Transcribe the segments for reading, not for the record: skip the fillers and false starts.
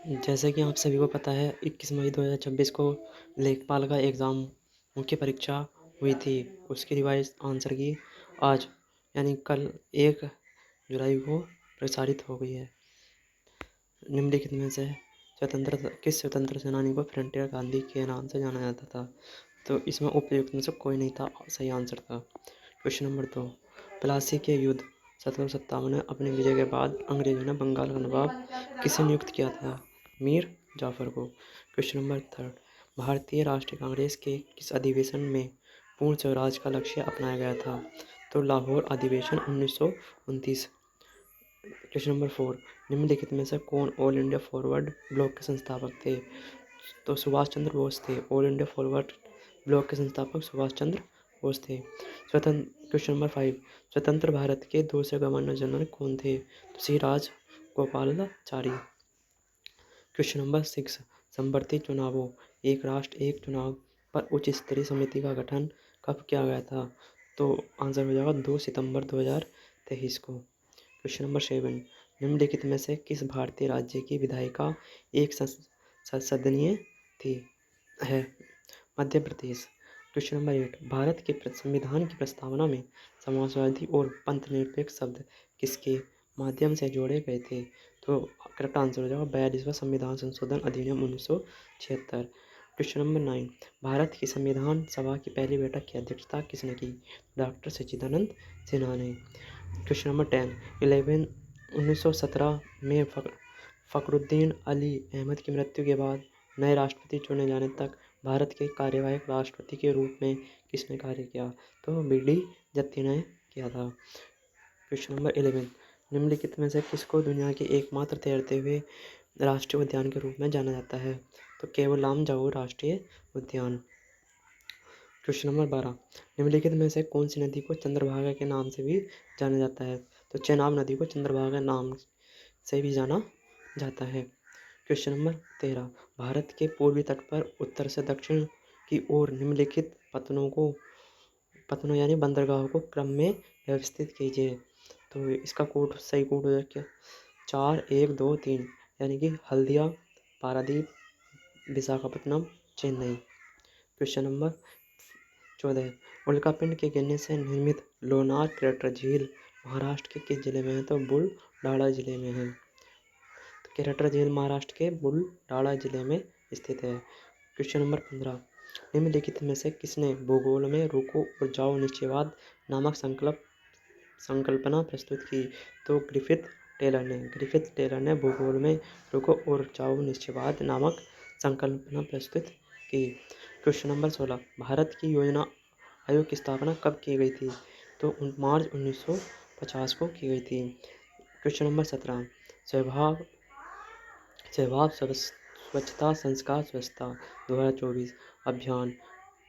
जैसे कि आप सभी को पता है 21 मई 2026 को लेखपाल का एग्ज़ाम मुख्य परीक्षा हुई थी। उसकी रिवाइज़ आंसर की आज यानी कल 1 जुलाई को प्रसारित हो गई है। निम्नलिखित में से किस स्वतंत्र सेनानी को फ्रंटियर गांधी के नाम से जाना जाता था? तो इसमें उपयुक्त में से कोई नहीं था, सही आंसर था। क्वेश्चन नंबर 2, प्लासी के युद्ध 1757 में अपनी विजय के बाद अंग्रेजों ने बंगाल का नवाब किसे नियुक्त किया था? मीर जाफर को। क्वेश्चन नंबर 3, भारतीय राष्ट्रीय कांग्रेस के किस अधिवेशन में पूर्ण स्वराज का लक्ष्य अपनाया गया था? तो लाहौर अधिवेशन 1929। क्वेश्चन नंबर 4, निम्नलिखित में से कौन ऑल इंडिया फॉरवर्ड ब्लॉक के संस्थापक थे? तो सुभाष चंद्र बोस थे। ऑल इंडिया फॉरवर्ड ब्लॉक के संस्थापक सुभाष चंद्र बोस थे। क्वेश्चन नंबर 5, स्वतंत्र भारत के दूसरे गवर्नर जनरल कौन थे? तो श्री राज गोपालाचारी। क्वेश्चन नंबर 6, समवर्ती चुनावों एक राष्ट्र एक चुनाव पर उच्च स्तरीय समिति का गठन कब किया गया था? तो आंसर हो जाएगा 2 सितंबर 2023 को। क्वेश्चन नंबर 7, निम्नलिखित में से किस भारतीय राज्य की विधायिका एक संसदीय थी है? मध्य प्रदेश। क्वेश्चन नंबर 8, भारत के संविधान की प्रस्तावना में समाजवादी और पंथ निरपेक्ष शब्द किसके माध्यम से जोड़े गए थे? तो करेक्ट आंसर हो जाएगा 42वां संविधान संशोधन अधिनियम 1976। क्वेश्चन नंबर 9, भारत की संविधान सभा की पहली बैठक की अध्यक्षता किसने की? डॉक्टर सच्चिदानंद सिन्हा ने। क्वेश्चन नंबर 11, 1917 में फखरुद्दीन अली अहमद की मृत्यु के बाद नए राष्ट्रपति चुने जाने तक भारत के कार्यवाहक राष्ट्रपति के रूप में किसने कार्य किया? तो बी.डी. जत्ती ने किया था। क्वेश्चन नंबर 11, निम्नलिखित में से किसको दुनिया के एकमात्र तैरते हुए राष्ट्रीय उद्यान के रूप में जाना जाता है? तो केवलाम जाऊ राष्ट्रीय उद्यान। क्वेश्चन नंबर 12, निम्नलिखित में से कौन सी नदी को चंद्रभागा के नाम से भी जाना जाता है? तो चेनाब नदी को चंद्रभागा नाम से भी जाना जाता है। क्वेश्चन नंबर 13, भारत के पूर्वी तट पर उत्तर से दक्षिण की ओर निम्नलिखित पत्तनों यानी बंदरगाहों को क्रम में व्यवस्थित कीजिए। तो इसका सही कोड हो जाएगा 4-1-2-3 यानी कि हल्दिया, पारादीप, विशाखापट्टनम, चेन्नई। क्वेश्चन नंबर 14, उल्कापिंड के गिरने से निर्मित लोनार क्रेटर झील महाराष्ट्र के किस जिले में है? तो बुलढाणा जिले में है। तो क्रेटर झील महाराष्ट्र के बुलढाणा जिले में स्थित है। क्वेश्चन नंबर 15, निम्नलिखित में से किसने भूगोल में रुको और जाओ निश्चयवाद नामक संकल्पना प्रस्तुत की? तो ग्रिफिथ टेलर ने भूगोल में रुको और जाओ निश्चयवाद नामक संकल्पना प्रस्तुत की। क्वेश्चन नंबर 16, भारत की योजना आयोग की स्थापना कब की गई थी? तो मार्च 1950 को की गई थी। क्वेश्चन नंबर 17, स्वभाव स्वच्छता संस्कार स्वच्छता 2024 अभियान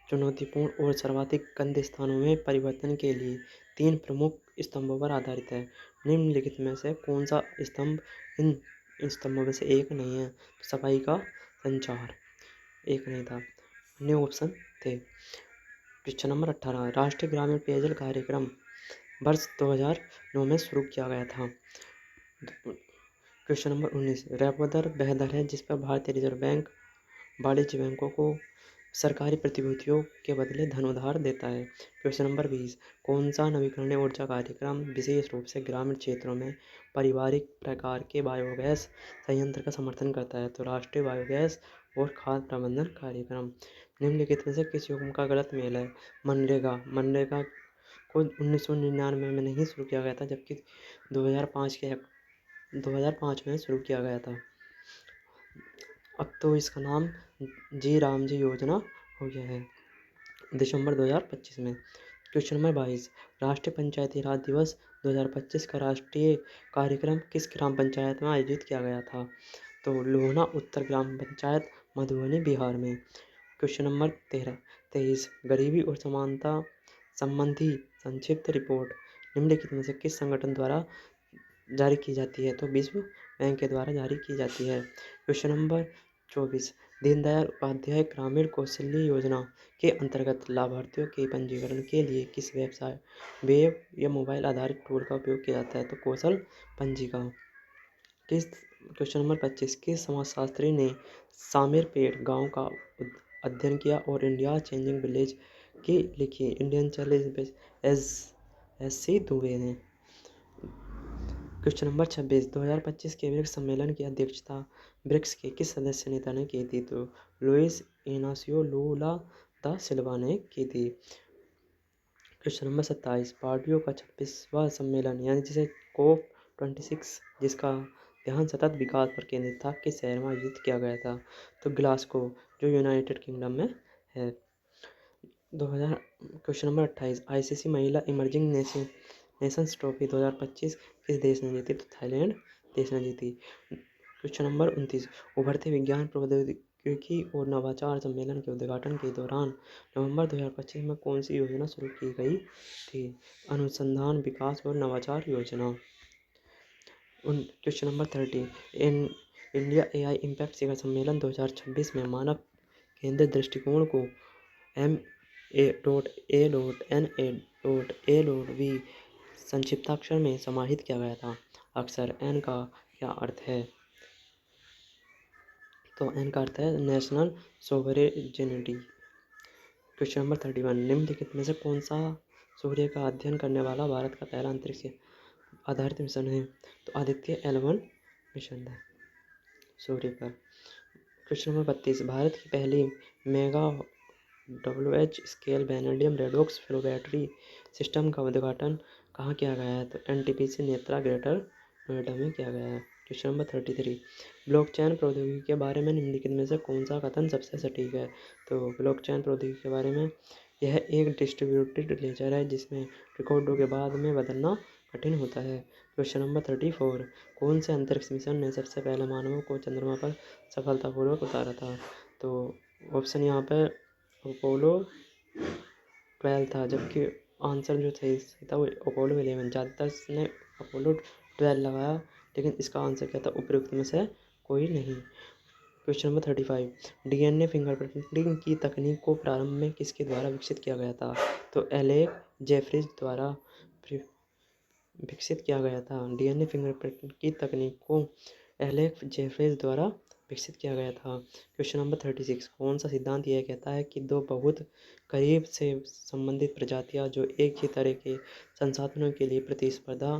चुनौतीपूर्ण और सर्वाधिक गंदे स्थानों में परिवर्तन के लिए 3 प्रमुख स्तंभों पर आधारित है। निम्नलिखित में से कौन सा स्तंभ इन स्तंभों में से एक नहीं है? तो सफाई का संचार एक नहीं था, अन्य ऑप्शन थे। क्वेश्चन नंबर 18, राष्ट्रीय ग्रामीण पेयजल कार्यक्रम वर्ष 2009 में शुरू किया गया था। क्वेश्चन नंबर 19, रेपो दर वह दर है जिस पर भारतीय रिजर्व बैंक वाणिज्य बैंकों को सरकारी प्रतिभूतियों के बदले धन उधार देता है। क्वेश्चन नंबर 20, कौन सा नवीकरणीय ऊर्जा कार्यक्रम विशेष रूप से ग्रामीण क्षेत्रों में पारिवारिक प्रकार के बायोगैस संयंत्र का समर्थन करता है? तो राष्ट्रीय बायोगैस और खाद्य प्रबंधन कार्यक्रम। निम्नलिखित में से किस युग्म का गलत मेल है? मनरेगा को 1999 में नहीं शुरू किया गया था, जबकि 2005 में शुरू किया गया था। अब तो इसका नाम जी राम जी योजना हो गया है दिसंबर 2025 में। क्वेश्चन नंबर 22, राष्ट्रीय पंचायती राज दिवस 2025 का राष्ट्रीय कार्यक्रम किस ग्राम पंचायत में आयोजित किया गया था? तो लोहना उत्तर ग्राम पंचायत मधुबनी बिहार में। क्वेश्चन नंबर 23, गरीबी और समानता संबंधी संक्षिप्त रिपोर्ट निम्नलिखित में से किस संगठन द्वारा जारी की जाती है? तो विश्व बैंक के द्वारा जारी की जाती है। क्वेश्चन नंबर 24, दीनदयाल उपाध्याय ग्रामीण कौशल्य योजना के अंतर्गत लाभार्थियों के पंजीकरण के लिए किस वेब या मोबाइल आधारित टूल का उपयोग किया जाता है? तो कौशल पंजिका। किस क्वेश्चन नंबर 25, किस समाजशास्त्री ने शामिरपेट गांव का अध्ययन किया और इंडिया चेंजिंग विलेज की लिखी? Indian challenge S C Dubey ने। क्वेश्चन नंबर 26, 2025 के ब्रिक्स सम्मेलन की अध्यक्षता ब्रिक्स के किस सदस्य नेता ने की थी? तो लुइस इनासियो लूला दा सिल्वा ने की थी। क्वेश्चन नंबर 27, पार्टियों का 26वां सम्मेलन यानी जिसे कोप 26 जिसका ध्यान सतत विकास पर केंद्रित था, किस शहर में आयोजित किया गया था? तो ग्लासगो, जो यूनाइटेड किंगडम में है। 2000 क्वेश्चन नंबर 28, आईसीसी महिला इमर्जिंग नेशंस ट्रॉफी 2025 किस देश ने जीती? तो थाईलैंड देश ने जीती। क्वेश्चन नंबर 29, उभरते विज्ञान प्रौद्योगिकी और नवाचार सम्मेलन के उद्घाटन के दौरान नवंबर 2025 में कौन सी योजना शुरू की गई थी? अनुसंधान विकास और नवाचार योजना। Question number 30, India AI impact शिखर सम्मेलन 2026 में मानव केंद्रित दृष्टिकोण को MA.A.NA.A.V संक्षिप्ताक्षर में समाहित किया गया था। अक्षर एन का क्या अर्थ है? तो एन का अर्थ है नेशनल सोवरेनिटी। क्वेश्चन नंबर 31, निम्नलिखित में से कौन सा सूर्य का अध्ययन करने वाला भारत का पहला अंतरिक्ष आधारित मिशन है? तो आदित्य L1 मिशन है सूर्य पर। क्वेश्चन नंबर 32, भारत की पहली mega WH scale vanadium redox flow battery system का उद्घाटन कहाँ किया गया है? तो NTPC नेत्रा ग्रेटर नोएडा में किया गया है। क्वेश्चन नंबर 33, ब्लॉकचेन प्रौद्योगिकी के बारे में निम्नलिखित में से कौन सा कथन सबसे सटीक है? तो ब्लॉकचेन प्रौद्योगिकी के बारे में, यह एक डिस्ट्रीब्यूटेड लेजर है जिसमें रिकॉर्डों के बाद में बदलना कठिन होता है। क्वेश्चन नंबर 34, कौन से अंतरिक्ष मिशन ने सबसे पहले मानवों को चंद्रमा पर सफलतापूर्वक उतारा था? तो ऑप्शन यहाँ पे अपोलो 12 था, जबकि आंसर जो सही था वो अपोलो 11। ज़्यादातर ने अपोलो 12 लगाया, लेकिन इसका आंसर क्या था? उपयुक्त में से कोई नहीं। क्वेश्चन नंबर 35, DNA फिंगरप्रिंटिंग की तकनीक को प्रारंभ में किसके द्वारा विकसित किया गया था? तो एलेक जेफरीज द्वारा विकसित किया गया था। DNA फिंगरप्रिंटिंग की तकनीक को एलेक जेफरीज द्वारा विकसित किया गया था। क्वेश्चन नंबर 36, कौन सा सिद्धांत यह कहता है कि दो बहुत करीब से संबंधित प्रजातियां जो एक ही तरह के संसाधनों के लिए प्रतिस्पर्धा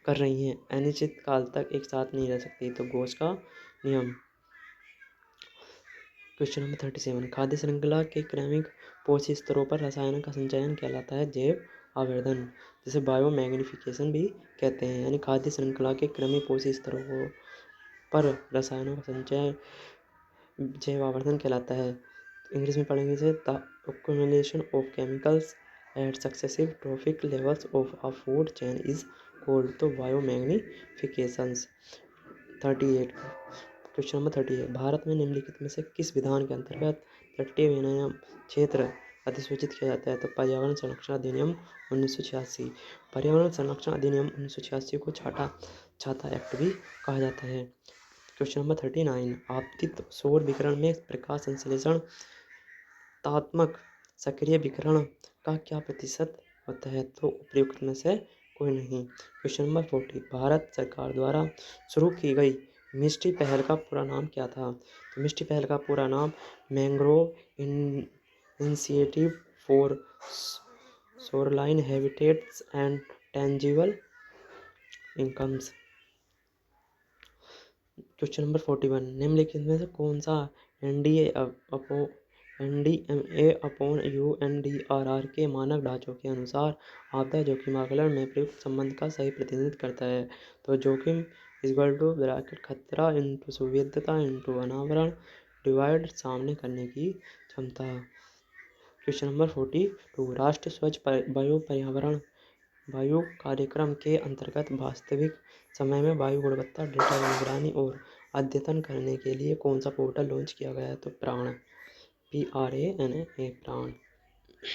कर रही हैं अनिश्चित काल तक एक साथ नहीं रह सकती? तो गोस का नियम। क्वेश्चन नंबर 37, खाद्य श्रृंखला के क्रमिक पोषक स्तरों पर रसायनों का संचयन कहलाता है जैव आवर्धन, जिसे बायो मैग्निफिकेशन भी कहते हैं। यानी खाद्य श्रृंखला के क्रमिक पोषक स्तरों पर रसायनों का संचय जैव आवर्धन कहलाता है। इंग्लिश में पढ़ेंगे इसे, the accumulation of chemicals at successive trophic levels of a food chain is called तो बायोमैग्निफिकेशंस। 38, क्वेश्चन नंबर 38, भारत में निम्नलिखित में से किस विधान के अंतर्गत तटीय विनियम क्षेत्र अधिसूचित किया जाता है? तो पर्यावरण संरक्षण अधिनियम 1986। पर्यावरण संरक्षण अधिनियम 1986 को छाता एक्ट भी कहा जाता है। क्वेश्चन नंबर 39, आपतित सौर विकिरण में प्रकाश संश्लेषण तात्मक सक्रिय विकिरण का क्या प्रतिशत होता है? तो उपयुक्त में से कोई नहीं। क्वेश्चन नंबर 40, भारत सरकार द्वारा शुरू की गई मिस्टी पहल का पूरा नाम क्या था? तो मिस्टी पहल का पूरा नाम mangrove initiative for shoreline habitats and tangible incomes. Question number 41, निम्नलिखित में से कौन सा NDMA अपॉन UNDRR के मानक ढांचों के अनुसार आपदा जोखिम आकलन में प्रयुक्त संबंध का सही प्रतिनिधित्व करता है? तो जोखिम ब्रैकेट खतरा इंटू सुविधता इंटू अनावरण डिवाइड सामने करने की क्षमता। क्वेश्चन नंबर 42, राष्ट्रीय स्वच्छ वायु कार्यक्रम के अंतर्गत वास्तविक समय में वायु गुणवत्ता डेटा की निगरानी और अद्यतन करने के लिए कौन सा पोर्टल लॉन्च किया गया है? तो प्राण PRANA प्राण।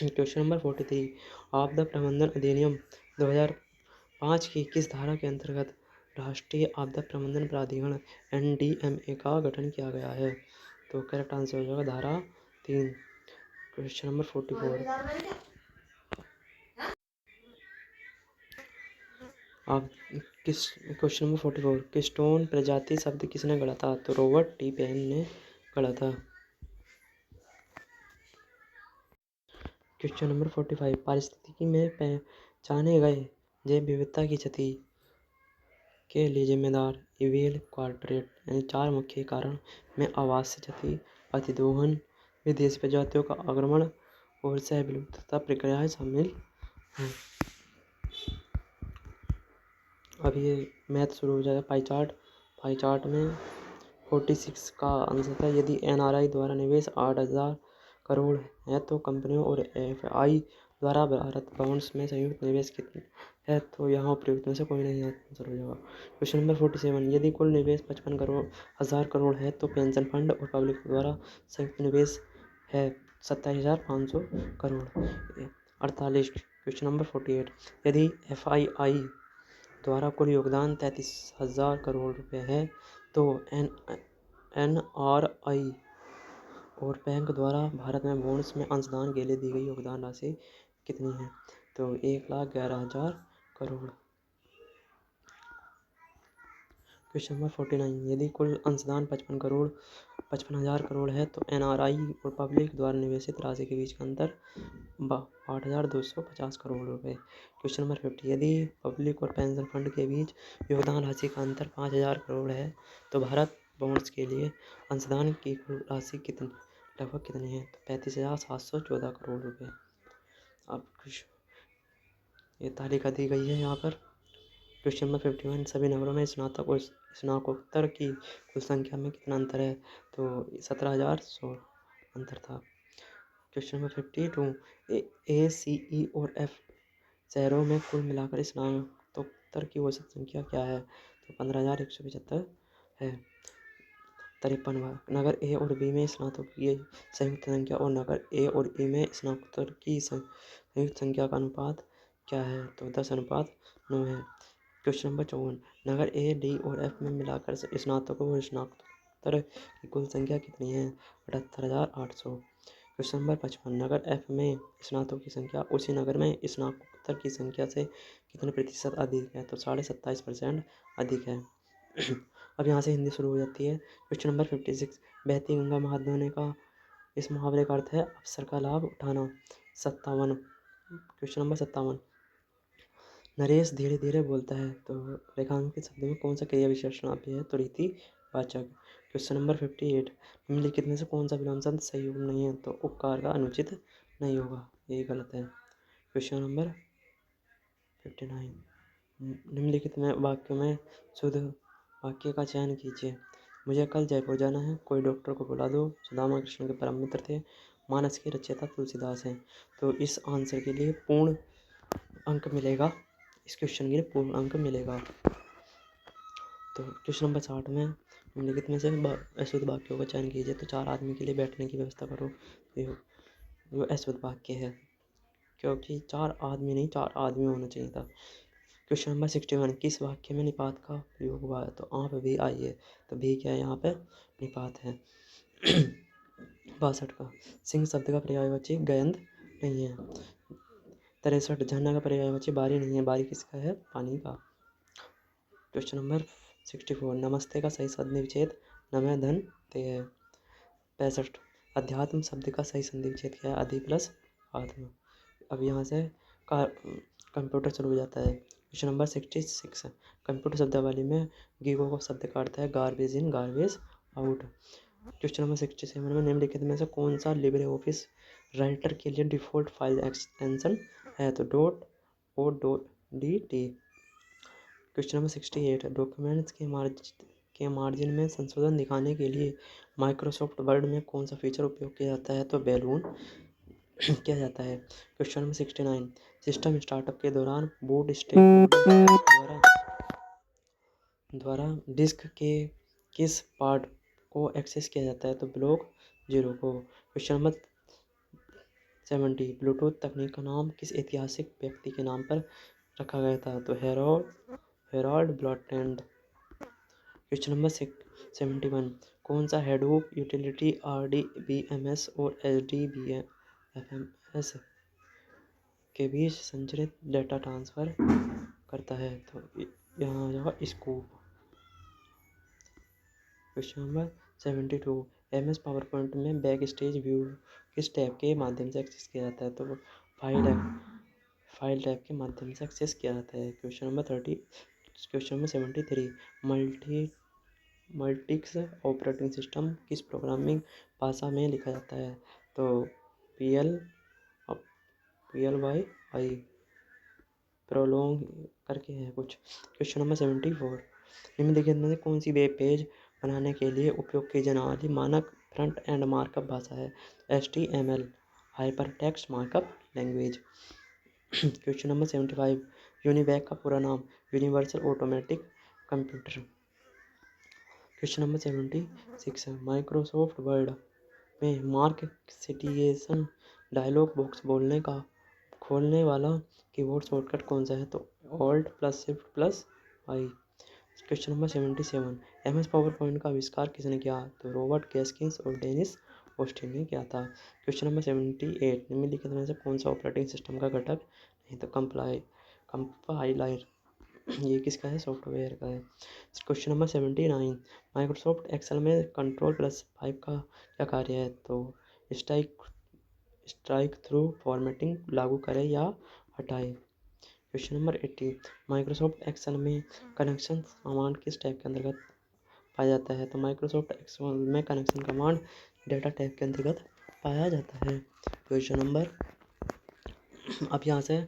क्वेश्चन नंबर 43, आपदा प्रबंधन अधिनियम 2005 की किस धारा के अंतर्गत राष्ट्रीय आपदा प्रबंधन प्राधिकरण NDMA का गठन किया गया है? तो करेक्ट आंसर हो जाएगा धारा 3। क्वेश्चन नंबर 44, आप किस क्वेश्चन नंबर 44 किस्टोन प्रजाति शब्द किसने गढ़ा था? तो रॉबर्ट टी पेन ने गढ़ा था। क्वेश्चन नंबर 45 पारिस्थितिकी में पहचाने गए जैव विविधता की क्षति के लिए जिम्मेदार इवेल क्वाड्रेट यानी 4 मुख्य कारण में आवास क्षति, अतिदोहन, विदेशी प्रजातियों का आक्रमण और सहविलुप्तता प्रक्रियाएं शामिल हैं। अब ये मैथ शुरू हो जाएगा। पाई चार्ट में 46 का आंसर था यदि एनआरआई द्वारा निवेश 8,000 करोड़ है तो कंपनियों और एफआई द्वारा भारत बॉन्ड्स में संयुक्त निवेश कितना है? तो यहाँ उपयुक्त में से कोई नहीं आंसर हो जाएगा। क्वेश्चन नंबर 47 यदि कुल निवेश 55,000 करोड़ है तो पेंशन फंड और पब्लिक द्वारा संयुक्त निवेश है 27,500 करोड़। 48 क्वेश्चन नंबर 48 यदि एफआईआई द्वारा कुल योगदान 33,000 करोड़ रुपए है तो एनआरआई और बैंक द्वारा भारत में बॉन्ड्स में अंशदान के लिए दी गई योगदान राशि कितनी है? तो 1,11,000 करोड़। क्वेश्चन नंबर 49 यदि कुल अंशदान 55,000 करोड़ है तो एनआरआई और पब्लिक द्वारा निवेशित राशि के बीच का अंतर 8,250 करोड़ रुपए। क्वेश्चन नंबर 50 यदि पब्लिक और पेंशन फंड के बीच योगदान राशि का अंतर 5,000 करोड़ है तो भारत बॉन्ड्स के लिए अंशदान की कुल राशि लगभग कितनी है? तो 35,714 करोड़ रुपए। अब ये तालिका दी गई है यहाँ पर। क्वेश्चन नंबर 51 सभी नगरों में स्नातक और स्नातकोत्तर की कुल संख्या में कितना अंतर है? तो 17,100 अंतर था। क्वेश्चन नंबर 52 ए सी ई और एफ शहरों में कुल मिलाकर स्नातकोत्तर की औसत संख्या क्या है? तो 15,175 है। 53 नगर ए और बी में स्नातकों की संयुक्त संख्या और नगर ए और ई में स्नातकोत्तर की संयुक्त संख्या का अनुपात क्या है? तो 10:9 है। Question number 54 Nagar A D और एफ में मिलाकर स्नातकों और स्नातकोत्तर की कुल संख्या कितनी है? 78,800। क्वेश्चन नंबर 55 नगर एफ में स्नातकों की संख्या उसी नगर में स्नातकोत्तर की संख्या से कितने प्रतिशत अधिक है? तो 27.5% अधिक है। अब यहाँ से हिंदी शुरू हो जाती है। क्वेश्चन नंबर 56 बहती गंगा महा धोने का इस मुहावरे का अर्थ है अवसर का लाभ उठाना। 57 क्वेश्चन नंबर 57 नरेश धीरे धीरे बोलता है तो रेखांकित शब्द में कौन सा क्रिया विशेषण अभी है? तो रीति वाचक। क्वेश्चन नंबर 58 निम्नलिखित में से कौन सा विलोम शब्द सही योग नहीं है? तो उपकार का अनुचित नहीं होगा, ये गलत है। क्वेश्चन नंबर 59 निम्नलिखित में वाक्यों में शुद्ध वाक्य का चयन कीजिए। मुझे कल जयपुर जाना है, कोई डॉक्टर को बुला दो, सुदामा कृष्ण के परम मित्र थे, मानस के रचयिता तुलसीदास हैं। तो इस आंसर के लिए पूर्ण अंक मिलेगा, इस क्वेश्चन के लिए पूर्ण अंक मिलेगा। तो क्वेश्चन नंबर 60 में निम्नलिखित में से अशुद्ध वाक्यों का चयन कीजिए। तो 4 आदमी के लिए बैठने की व्यवस्था करो, वो अशुद्ध वाक्य है क्योंकि 4 आदमी नहीं 4 आदमी होना चाहिए था। क्वेश्चन नंबर 61 किस वाक्य में निपात का प्रयोग हुआ है? तो आप भी आइए, तो भी क्या है यहाँ पे? निपात है। 62 का सिंह शब्द का पर्यायवाची गयंद नहीं है। 63 झरना का पर्यायवाची बारी नहीं है, बारी किसका है? पानी का। क्वेश्चन नंबर 64 नमस्ते का सही संधि विच्छेद नमः धन ते है। 65 अध्यात्म शब्द का सही संधि विच्छेद क्या है? अधि प्लस आत्म। अब यहाँ से कंप्यूटर शुरू हो जाता है। क्वेश्चन नंबर 66 कंप्यूटर शब्दावली में गीगो का शब्द का अर्थ है garbage in garbage out. Question number 67 में निम्नलिखित में से कौन सा लिब्रे ऑफिस राइटर के लिए डिफ़ॉल्ट फाइल एक्सटेंशन है? तो .dt। क्वेश्चन नंबर 68 डॉक्यूमेंट्स के मार्जिन में संशोधन दिखाने के लिए माइक्रोसॉफ्ट वर्ड में कौन सा फीचर उपयोग किया जाता है? तो बैलून किया जाता है। क्वेश्चन नंबर 69 सिस्टम स्टार्टअप के दौरान बूट स्ट्रैप द्वारा डिस्क के किस पार्ट को एक्सेस किया जाता है? तो ब्लॉक 0 को। क्वेश्चन नंबर 70 ब्लूटूथ तकनीक का नाम किस ऐतिहासिक व्यक्ति के नाम पर रखा गया था? तो हेरोल्ड ब्लॉटेंड। क्वेश्चन नंबर 71 कौन सा हेडूप यूटिलिटी RDBMS और SDBFMS के बीच संचरित डेटा ट्रांसफ़र करता है? तो यहाँ आ जाएगा scoop. Question number 72, MS power point में बैक स्टेज व्यू किस टैब के माध्यम से एक्सेस किया जाता है? तो फाइल टैब के माध्यम से एक्सेस किया जाता है। Question number 73, Multics operating system किस प्रोग्रामिंग भाषा में लिखा जाता है? तो PLY प्रोलोंग करके है कुछ। क्वेश्चन नंबर 74, निम्नलिखित में से कौन सी वेब पेज बनाने के लिए उपयोग की जाने वाली मानक फ्रंट एंड मार्कअप भाषा है? HTML hypertext markup language. Question number 75, UNIVAC का पूरा नाम? Universal automatic computer. Question number 76, Microsoft word में मार्क सिटिएशन डायलॉग बॉक्स खोलने वाला कीबोर्ड शॉर्टकट कौन सा है? तो Alt+Shift+I। Question number 77, MS power point का आविष्कार किसने किया? तो रॉबर्ट गैस्किंस और डेनिस ऑस्टिन ने किया था। क्वेश्चन नंबर 78, निम्नलिखित में से कौन सा ऑपरेटिंग सिस्टम का घटक नहीं? तो कंपाइलर। ये किसका है? सॉफ्टवेयर का है। क्वेश्चन नंबर 79, माइक्रोसॉफ्ट एक्सेल में Ctrl+5 का क्या कार्य है? तो स्ट्राइक थ्रू फॉर्मेटिंग लागू करें या हटाएं। क्वेश्चन नंबर 80, माइक्रोसॉफ्ट एक्सेल में कनेक्शन कमांड किस टैब के अंतर्गत पाया जाता है? तो माइक्रोसॉफ्ट एक्सेल में कनेक्शन कमांड डेटा टैब के अंतर्गत पाया जाता है। क्वेश्चन नंबर अब यहाँ से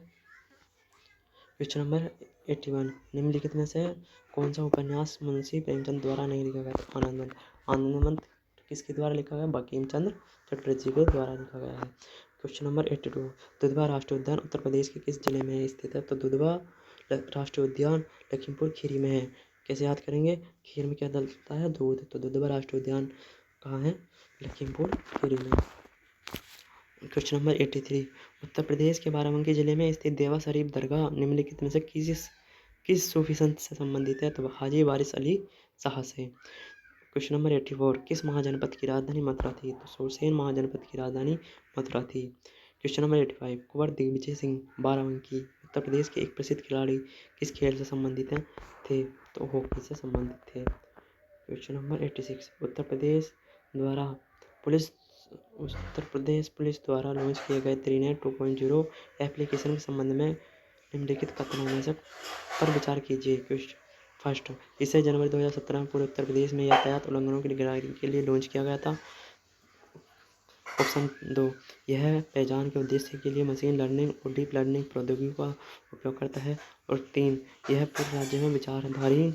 क्वेश्चन नंबर 81, निम्नलिखित में से कौन सा उपन्यास मुंशी प्रेमचंद द्वारा नहीं लिखा गया? तो आनंदवंत। आनंदवंत किसके द्वारा लिखा गया? बंकिम चंद्र चटर्जी के द्वारा लिखा गया है। क्वेश्चन नंबर 82, दुधवा राष्ट्रीय उद्यान उत्तर प्रदेश के किस जिले में स्थित है? तो दुधवा राष्ट्रीय उद्यान लखीमपुर खीरी में है। कैसे याद करेंगे? खीर में क्या डलता है? दूध। तो दुधवा राष्ट्रीय उद्यान कहाँ है? लखीमपुर खीरी में। क्वेश्चन नंबर 83, उत्तर प्रदेश के बाराबंकी जिले में स्थित देवा शरीफ दरगाह निम्नलिखित में से किस सूफी संत से संबंधित है? तो हाजी वारिस अली शाह से। क्वेश्चन नंबर 84, किस महाजनपद की राजधानी मथुरा थी? तो सुरसेन महाजनपद की राजधानी मथुरा थी। क्वेश्चन नंबर 85, कुंवर दिग्विजय सिंह बाराबंकी उत्तर प्रदेश के एक प्रसिद्ध खिलाड़ी किस खेल से संबंधित थे? तो हॉकी से संबंधित थे। Question number 86, Uttar Pradesh police द्वारा लॉन्च किए गए त्रिनेट 2.0 एप्लीकेशन के संबंध में निम्नलिखित कथनों में से पर विचार कीजिए। क्वेश्चन फर्स्ट, इसे जनवरी 2017 में पूरे उत्तर प्रदेश में यातायात उल्लंघनों की निगरानी के लिए लॉन्च किया गया था। ऑप्शन 2, यह पहचान के उद्देश्य के लिए मशीन लर्निंग और डीप लर्निंग प्रौद्योगिकी का उपयोग करता है। और 3, यह पूरे राज्य में विचाराधीन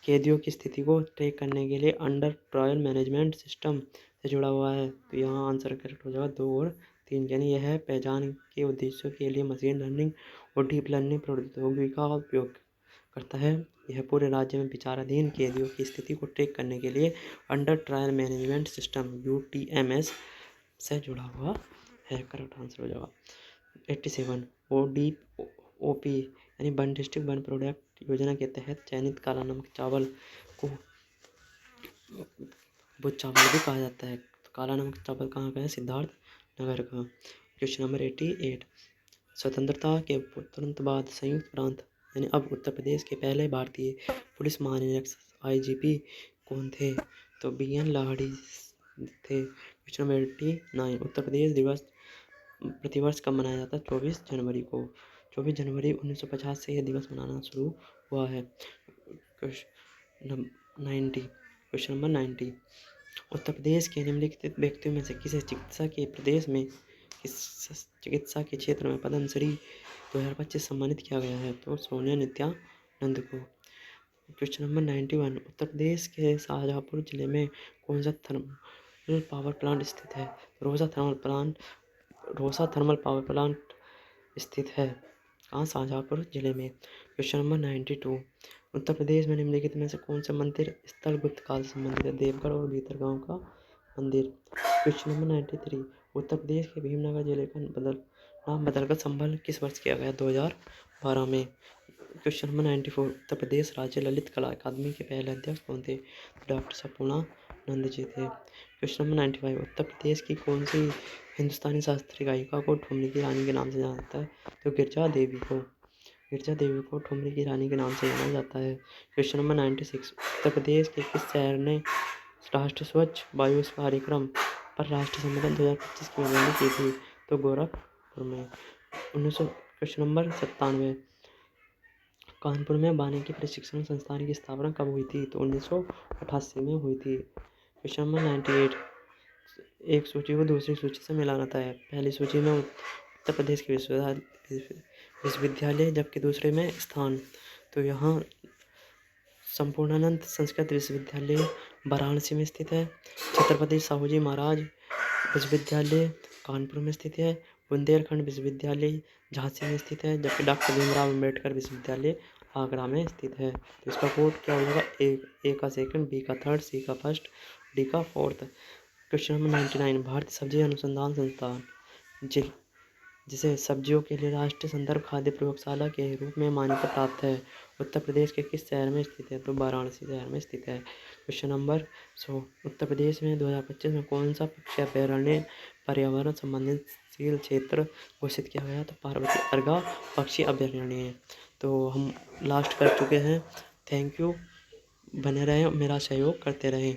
कैदियों की स्थिति को ट्रैक करने के लिए अंडर ट्रायल मैनेजमेंट सिस्टम से जुड़ा हुआ है। तो यहाँ आंसर करेक्ट हो जाएगा 2 और 3, यानी यह पहचान के उद्देश्यों के लिए मशीन लर्निंग और डीप लर्निंग प्रौद्योगिकी का उपयोग करता है। यह पूरे राज्य में विचाराधीन कैदियों की स्थिति को ट्रैक करने के लिए under trial management system UTMS से जुड़ा हुआ है। करेक्ट आंसर हो जाएगा 87, ODOP यानी वन डिस्ट्रिक्ट वन प्रोडक्ट योजना के तहत चयनित काला नमक चावल को वो चावल भी कहा जाता है। तो काला नमक चावल कहाँ का है? सिद्धार्थ नगर का। क्वेश्चन नंबर 88, स्वतंत्रता के तुरंत बाद संयुक्त प्रांत यानी अब उत्तर प्रदेश के पहले भारतीय पुलिस महानिरीक्षक IGP कौन थे? तो BN लाहिड़ी थे। क्वेश्चन नंबर 89, उत्तर प्रदेश दिवस प्रतिवर्ष कब मनाया जाता है? 24 जनवरी को। 24 जनवरी 1950 से यह दिवस मनाना शुरू हुआ है। क्वेश्चन नंबर 90, उत्तर प्रदेश के निम्नलिखित व्यक्तियों में से किसे चिकित्सा के क्षेत्र में पद्मश्री 2025 सम्मानित किया गया है? तो सोनिया नित्यानंद को। क्वेश्चन नंबर 91, उत्तर प्रदेश के शाहजहाँपुर जिले में कौन सा थर्मल पावर प्लांट स्थित है? रोसा थर्मल पावर प्लांट स्थित है कहाँ? शाहजहाँपुर जिले में। क्वेश्चन नंबर 92, उत्तर प्रदेश में निम्नलिखित में से कौन सा मंदिर स्थल गुप्त काल से संबंधित है? देवगढ़ और भीतरगांव का मंदिर। क्वेश्चन नंबर 93, उत्तर प्रदेश के भीमनगर जिले का नाम बदलकर संभल किस वर्ष किया गया? 2012 में। क्वेश्चन नंबर 94, उत्तर प्रदेश राज्य ललित कला अकादमी के पहले अध्यक्ष कौन थे? डॉक्टर सपूर्णानंद जी थे। क्वेश्चन नंबर 95, उत्तर प्रदेश की कौन सी हिंदुस्तानी शास्त्रीय गायिका को ठुमरी की रानी के नाम से जाना जाता है? तो गिरिजा देवी को। गिरजा देवी को ठुमरी की रानी के नाम से जाना जाता है। क्वेश्चन नंबर 96, उत्तर प्रदेश के किस शहर ने राष्ट्रीय स्वच्छ वायु कार्यक्रम पर राष्ट्रीय सम्मेलन 2025 की मेजबानी की थी? तो गोरखपुर में। 1900 क्वेश्चन नंबर 97, कानपुर में वानिकी प्रशिक्षण संस्थान की स्थापना कब हुई थी? तो 1988 में हुई थी। क्वेश्चन नंबर 98, एक सूची को दूसरी सूची से मिलाना था। पहली सूची में उत्तर प्रदेश के विश्वविद्यालय जबकि दूसरे में स्थान। तो यहाँ संपूर्णानंद संस्कृत विश्वविद्यालय वाराणसी में स्थित है। छत्रपति साहूजी महाराज विश्वविद्यालय कानपुर में स्थित है। बुंदेलखंड विश्वविद्यालय झांसी में स्थित है, जबकि डॉक्टर भीमराव अम्बेडकर विश्वविद्यालय आगरा में स्थित है। तो इसका कोड क्या होगा? ए का सेकंड, बी का थर्ड, सी का फर्स्ट, डी का फोर्थ। क्वेश्चन नंबर 99, भारतीय सब्जी अनुसंधान संस्थान जिसे सब्जियों के लिए राष्ट्रीय संदर्भ खाद्य प्रयोगशाला के रूप में मान्यता प्राप्त है, उत्तर प्रदेश के किस शहर में स्थित है? तो वाराणसी शहर में स्थित है। क्वेश्चन नंबर 100, उत्तर प्रदेश में 2025 में कौन सा पक्षी अभयारण्य पर्यावरण संबंधित क्षेत्र घोषित किया गया? तो पार्वती अर्गा पक्षी अभयारण्य है। तो हम लास्ट कर चुके हैं। थैंक यू, बने रहें, मेरा सहयोग करते रहें।